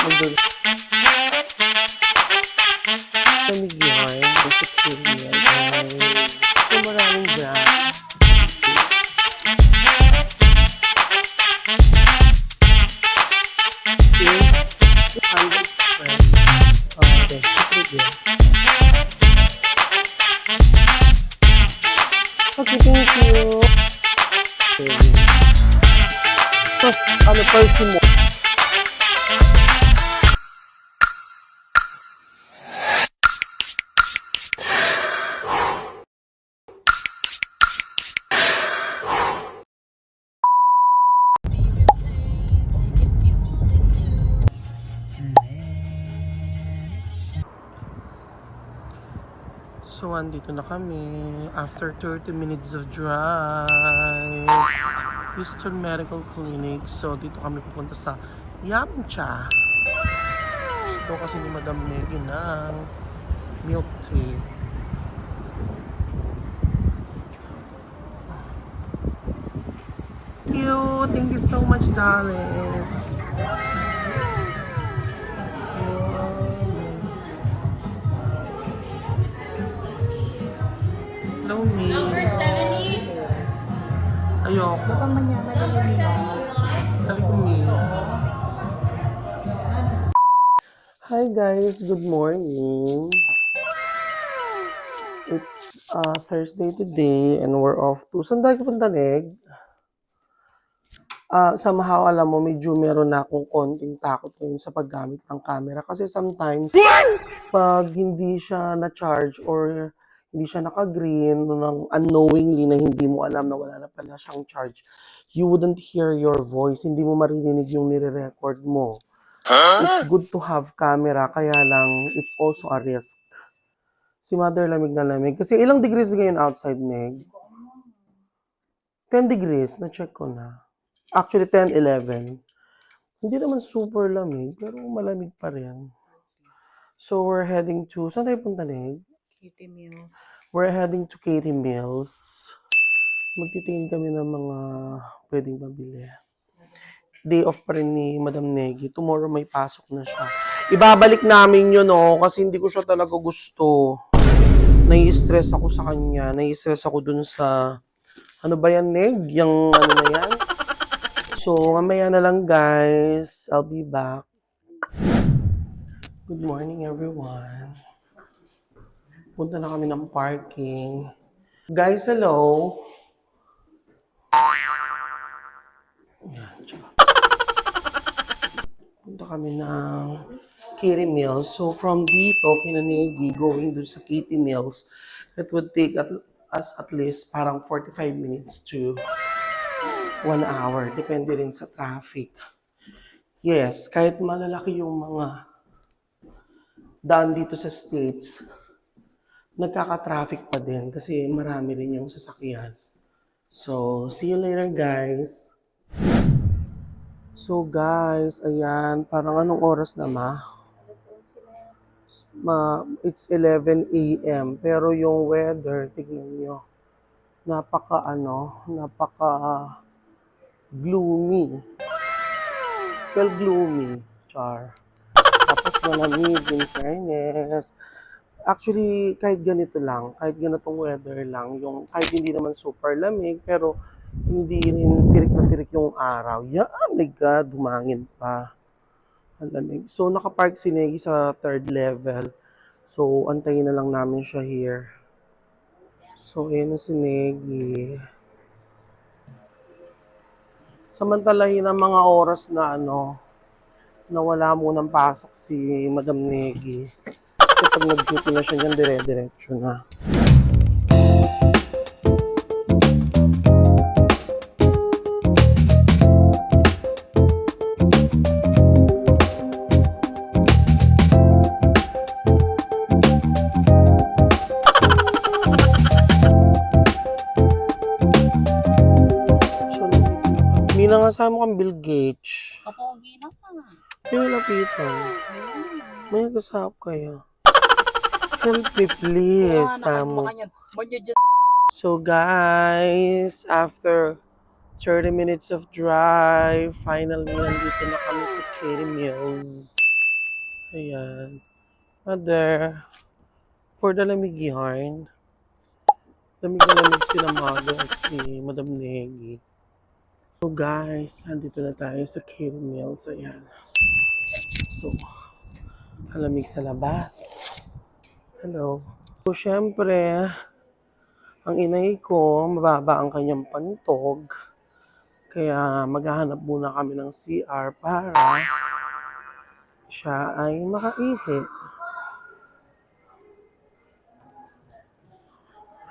Magdala lamig yan, basic yan, so maraming gas. Is 200 express. Okay, sige. Okay, thank you. Okay. So, ano person mo? So, andito na kami after 30 minutes of drive. Houston Medical Clinic. So, dito kami pupunta sa Yamcha. Gusto kasi ni Madam Negi ng milk tea. Thank you so much, darling. Hello, me. Ayoko. Halika, me. Hi guys, good morning. It's Thursday today and we're off to saan tayo punta, Neg? Somehow, alam mo, medyo meron na akong konting takot ngayon sa paggamit ng camera. Kasi sometimes, pag hindi siya na-charge or hindi siya naka-green, unknowingly na hindi mo alam na wala na pala siyang charge, you wouldn't hear your voice. Hindi mo maririnig yung nire-record mo. It's good to have camera, kaya lang, it's also a risk. Si Mother lamig na lamig. Kasi ilang degrees ngayon outside, Meg? 10 degrees, na-check ko na. Actually, 10, 11. Hindi naman super lamig, pero malamig pa rin. So, we're heading to... Saan tayo punta, Neg? Katie Mills. We're heading to Katie Mills. Magtitingin kami ng mga pwedeng mabili. Day off pa rin ni Madam Negi. Tomorrow may pasok na siya. Ibabalik namin yun, no? Kasi hindi ko siya talaga gusto. Nai-stress ako sa kanya. Nai-stress ako dun sa... Ano ba yan, Neg? Yung ano na yan? So, mamaya na lang, guys. I'll be back. Good morning, everyone. Punta na kami ng parking. Guys, hello. Punta kami ng Katie Mills. So, from dito, Kinanegi, going dun sa Katie Mills, it would take us at least parang 45 minutes to 1 hour. Depende rin sa traffic. Yes, kahit malalaki yung mga daan dito sa States, nagkaka-traffic pa din kasi marami rin yung sasakyan. So, see you later, guys. So, guys, ayan, parang anong oras na it's 11 a.m. Pero yung weather, tignan nyo, napaka gloomy. Spell gloomy, char. Tapos malamig, in fairness. Actually, kahit ganito lang, kahit ganitong weather lang, yung kahit hindi naman super lamig, pero hindi rin tirik na tirik yung araw. Yeah, my God, humangin pa. Ang lamig. So, nakapark si Negi sa 3rd level. So, antayin na lang namin siya here. So, ayan na si Negi. Samantalahin ang mga oras na na wala munang pasok si Madam Negi. Kasi pag nag-duty na siya niyan, dire-diretso na. May nangasama kang Bill Gates. Kapogi na pa. Yung lapitan. May nagkasahap kayo. Help me please, Samo. So guys, after 30 minutes of drive, finally nandito na kami sa Katie Mills. Ayan. Mother, for the lamig yarn, lamig na lamig sila mother at si Madam Negi. So guys, andito na tayo sa Kale Mills. Ayan. So, halamig sa labas. Hello. So, syempre, ang inay ko, mababa ang kanyang pantog. Kaya maghahanap muna kami ng CR para siya ay makaihi.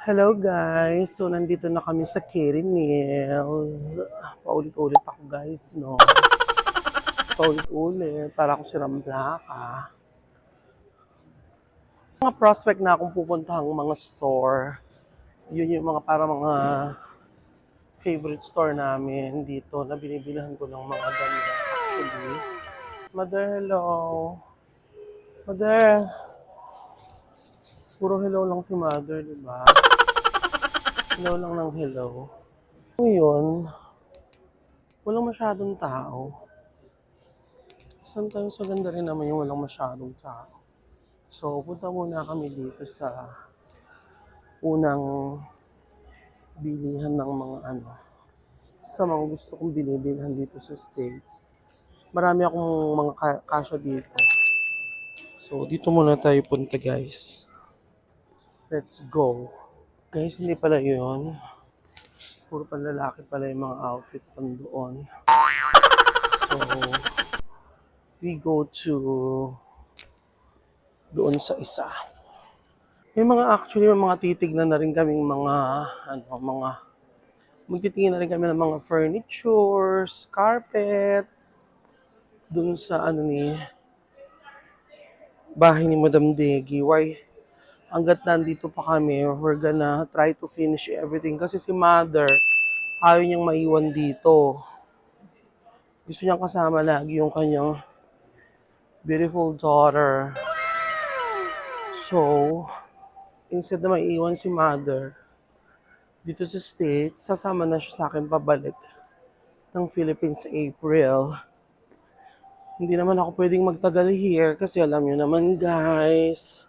Hello guys! So, nandito na kami sa Kale Mills. Paulit-ulit ako guys, no? Paulit-ulit. Para ako si Ramblaka. Mga prospect na akong pupuntahang mga store. Yun yung mga para mga favorite store namin dito na binibilihan ko ng mga damit actually. Mother, hello. Mother. Puro hello lang si Mother, di ba? Hello lang ng hello. Ngayon, walang masyadong tao. Sometimes maganda rin naman yung walang masyadong tao. So, punta muna kami dito sa unang bilihan ng mga sa mga gusto kong binibilhan dito sa States. Marami akong mga kasya dito. So, dito muna tayo punta guys. Let's go. Guys, hindi pala yun. Puro panlalaki pala yung mga outfit doon. So, we go to doon sa isa. May mga titignan na rin kaming mga magtitingin na rin kami ng mga furnitures, carpets, dun sa bahay ni Madam Degi. Why? Hanggat nandito pa kami, we're gonna try to finish everything. Kasi si Mother, ayaw niyang maiwan dito. Gusto niyang kasama lagi yung kanyang beautiful daughter. So, instead na maiiwan si Mother dito sa States, sasama na siya sa akin pabalik ng Philippines sa April. Hindi naman ako pwedeng magtagal here kasi alam niyo naman guys,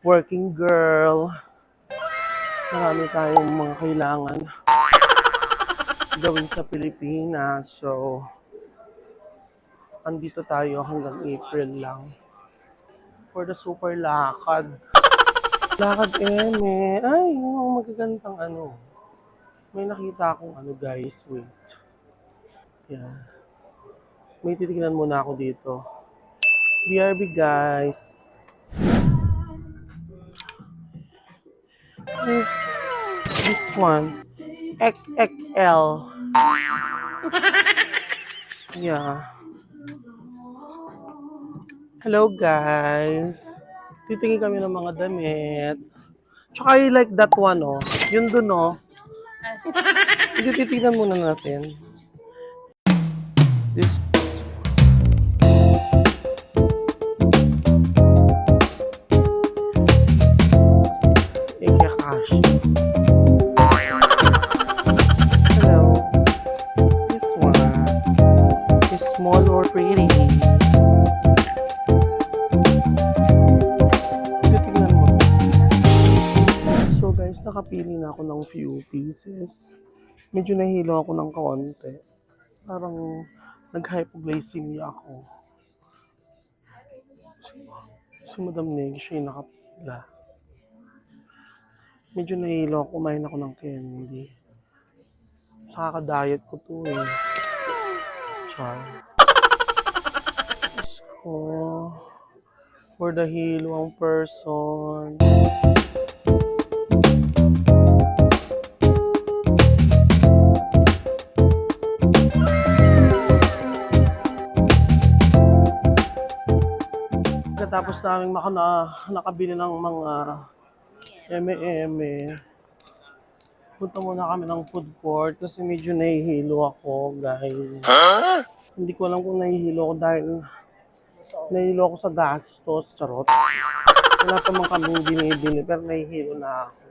working girl, marami tayong mga kailangan gawin sa Pilipinas. So, andito tayo hanggang April lang. For the super lakad. Lakad eme. Ay, yung magagandang May nakita akong guys, wait. Yeah. May titignan muna ako dito. BRB guys. This one. XXL. Yeah. Hello guys. Titingin kami ng mga damit. Tsaka I like that one, oh. Yun dun, oh. Hindi, titignan muna natin. This. Ikakashi. Hello. This one. Is small or pretty? Titignan mo. So guys, nakapili na ako ng few pieces. Medyo nahilo ako ng kaunti. Parang nag-hypoglycemia ako. Si Madam Neg, siya yung nakapila. Medyo nahilo ako, kumain ako ng candy. Saka ka-diet ko to eh. Char. Diyos ko. For the hilwang person. Tapos naming nakabili ng mga eme-eme. Punta muna kami ng food court kasi medyo nahihilo ako, guys. Huh? Hindi ko alam kung nahihilo ako dahil nahihilo ako sa gastos, charot. Wala pa man kaming binibili pero nahihilo na ako.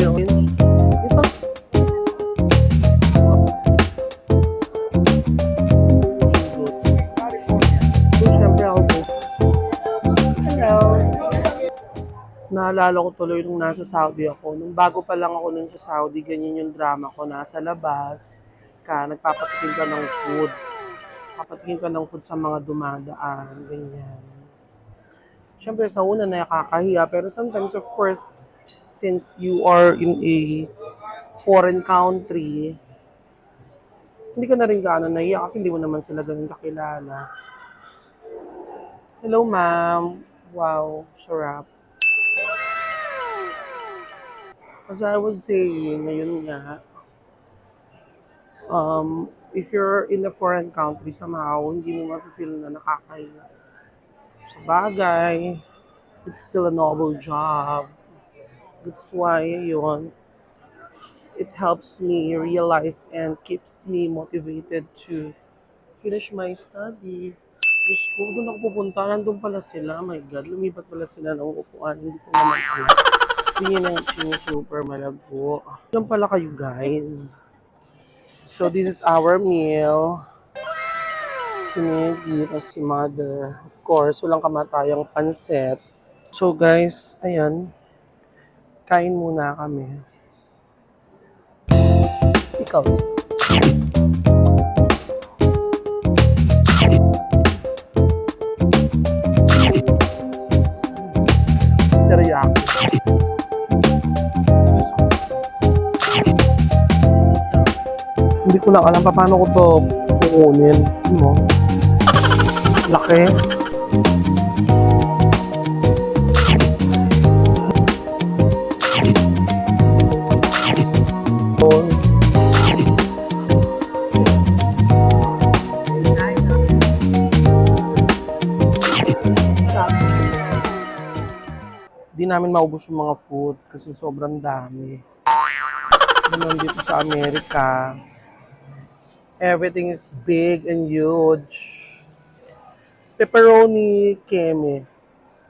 Ito. Naalala ko tuloy nung nasa Saudi ako. Nung bago pa lang ako nun sa Saudi, ganyan yung drama ko. Nasa labas nagpapatikim ka ng food. Papatikim ka ng food sa mga dumadaan, ganyan. Siyempre sa una nakakahiya, pero sometimes of course, since you are in a foreign country, hindi ka na rin gaano nahiya kasi hindi mo naman sila ganun kakilala. Hello ma'am. Wow, sarap. As I was saying, ngayon nga, if you're in a foreign country, somehow, hindi mo ma-feel na nakakahiya. Sa bagay, it's still a noble job. That's why, yun, it helps me realize and keeps me motivated to finish my study. Diyos ko, doon ako pupunta, nandun pala sila. My God, lumipat pala sila ng upuan. Hindi ko naman alam. Hindi na super malabo. Diyan pala kayo guys. So this is our meal. Si Maggie, si Mother. Of course, walang kamatayang pansit. So guys, ayan. Kain muna kami. Pickles. Teriyaki. Hindi ko lang alam paano ko to kukunin. Mo. Laki. Di namin maubos yung mga food kasi sobrang dami. Ganun dito sa Amerika. Everything is big and huge. Pepperoni keme.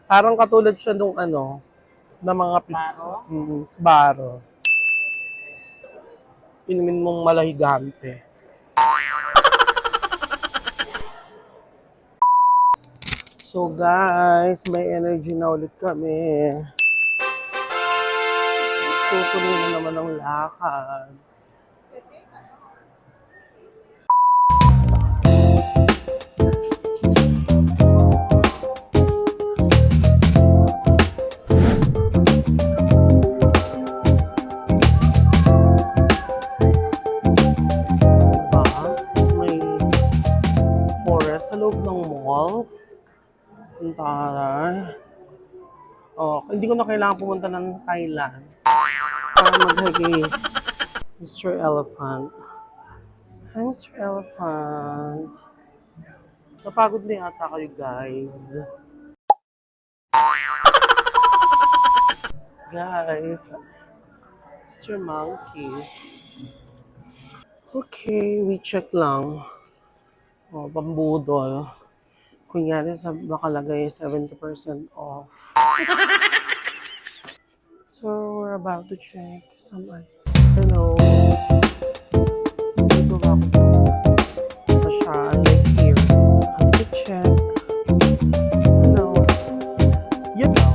Parang katulad siya nung na mga pizza. Sbarro. Inumin mong malahigante. So guys, may energy na ulit kami. Tutuloy na naman ang lakad. May forest sa loob ng mall. Ang taray. Oh, hindi ko na kailangan pumunta ng Thailand para mag-hike Mr. Elephant. Hi, Mr. Elephant. Napagod na yata kayo, guys. Guys, Mr. Monkey. Okay, we check lang. Oh, pambudol. Kunyari sa nakalagay 70% off. So, we're about to check some items. Hello. Dito ba ako siya? Like here. Outfit check. Hello. You know.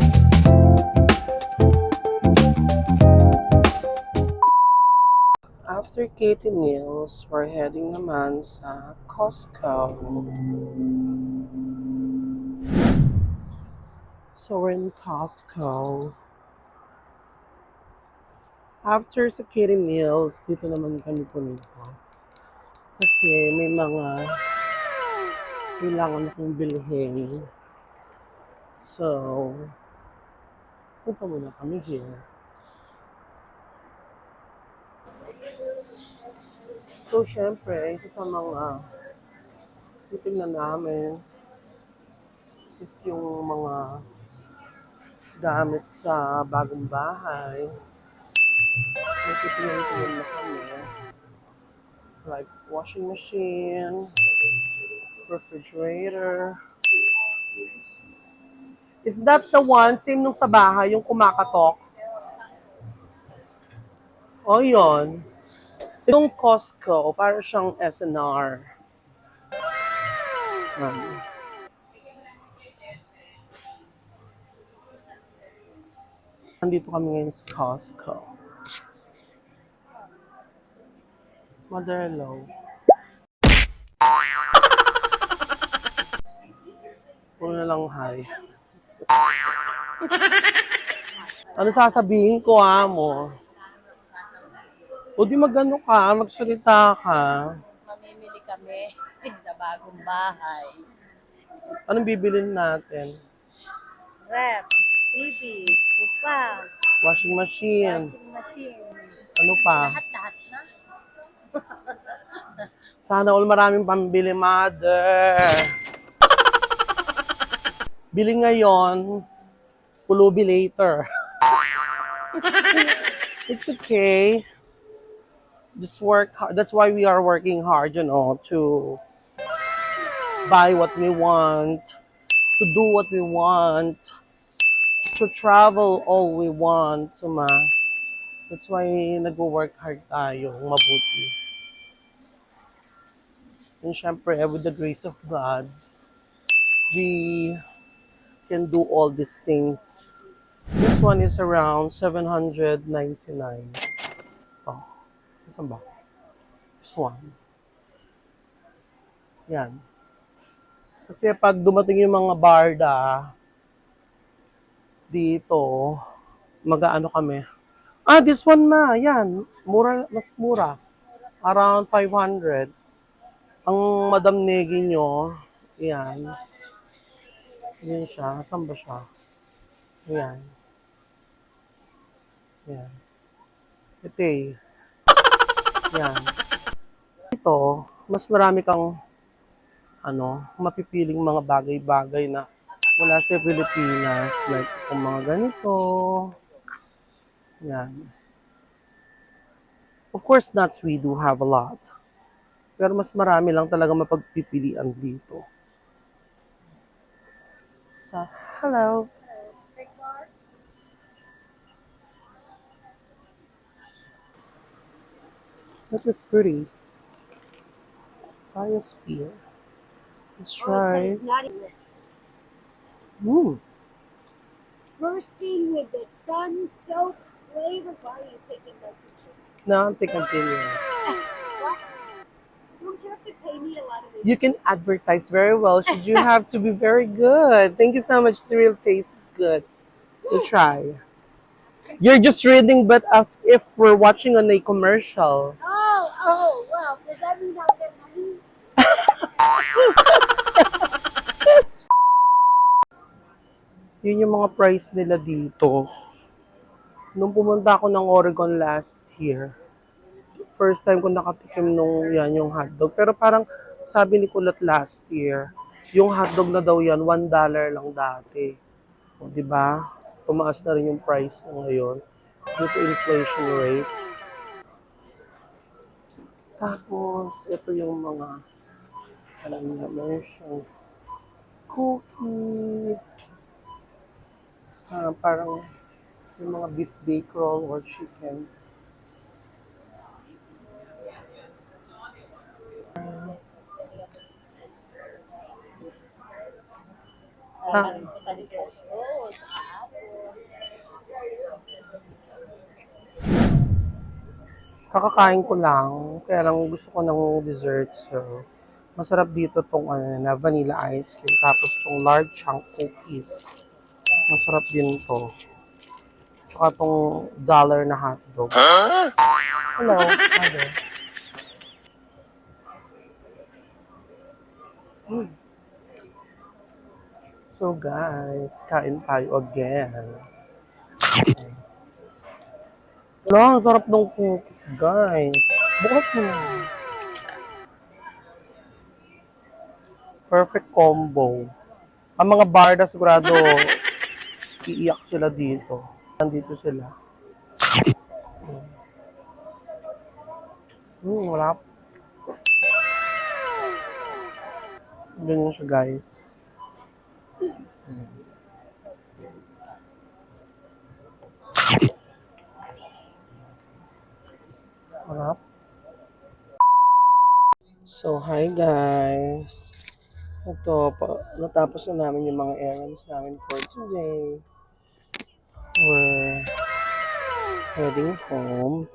After Katie Meals, we're heading naman sa Costco. So, we're in Costco. After sa Katie Meals, dito naman kami pumunta. Kasi may mga kailangan akong bilhin. So, punta muna kami here. So, syempre, isa sa mga titignan namin is yung mga gamit sa bagong bahay. May titignan na kami. Like washing machine, refrigerator. Is that the one, same nung sa bahay, yung kumakatok? O yun. Yung Costco, para siyang SNR. Nandito kami ngayon sa Costco. Modelo. Puro na lang hi. Ano sasabihin ko mo? O di magano ka, magsalita ka. Mamimili kami sa bagong bahay. Anong bibilin natin? Rep, TV, sopa, Washing machine. washing machine. Ano pa? Lahat-lahat na. Sana all maraming pambili, mother. Bili ngayon, pulubi later. It's okay. Just work hard. That's why we are working hard, to buy what we want, to do what we want, to travel all we want, That's why nag-work hard tayo, mabuti. And syempre, with the grace of God, we can do all these things. This one is around 799. Oh, saan ba? This one. Yan. Kasi pag dumating yung mga barda dito, mag-aano kami. This one na. Yan. Mura, mas mura. Around 500. Ang Madam Negi nyo, yan. Yan siya. Saan ba siya? Yan. Yan. Ito eh. Yan. Ito, mas marami kang mapipiling mga bagay-bagay na wala sa Pilipinas. Like, kung mga ganito. Yan. Of course, nuts we do have a lot. Pero mas marami lang talaga mapagpipilian dito. So, hello. Look at fruity. Biosphere. Let's try. It's not in this. Bursting with the sun soaked flavor. Why are you taking that picture? No, I'm thinking continue. What? Don't you have to pay me a lot of You can advertise very well. Should you have to be very good. Thank you so much. It really tastes good. You try. You're just reading, but as if we're watching on a commercial. Well, does that mean I'll get money? Yun yung mga price nila dito. Nung pumunta ako ng Oregon last year, first time ko nakatikim yung hotdog. Pero parang sabi ni Kulot last year, yung hotdog na daw yan, $1 lang dati. O, di ba? Tumaas na rin yung price ngayon due to inflation rate. Tapos, ito yung mga mention cookie. Parang yung mga beef bake roll or chicken. Kakakain ko lang, kaya lang gusto ko ng dessert. So, masarap dito tong na vanilla ice cream. Tapos tong large chunk cookies. Masarap din to. Tsaka tong dollar na hotdog. Hello, hello. So guys, kain tayo again. Ang sarap ng cookies, guys. Bukat mo. Perfect combo. Ang mga barda sigurado, iiyak sila dito. Nandito sila. Wala. Ganyan siya, guys. Wala. So, hi guys. Ito, natapos na namin yung mga errands namin for today. We're Heading home.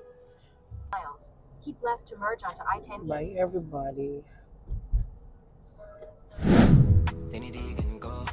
miles. Keep left to merge onto I-10 Bye, East. everybody. Tinitigan ko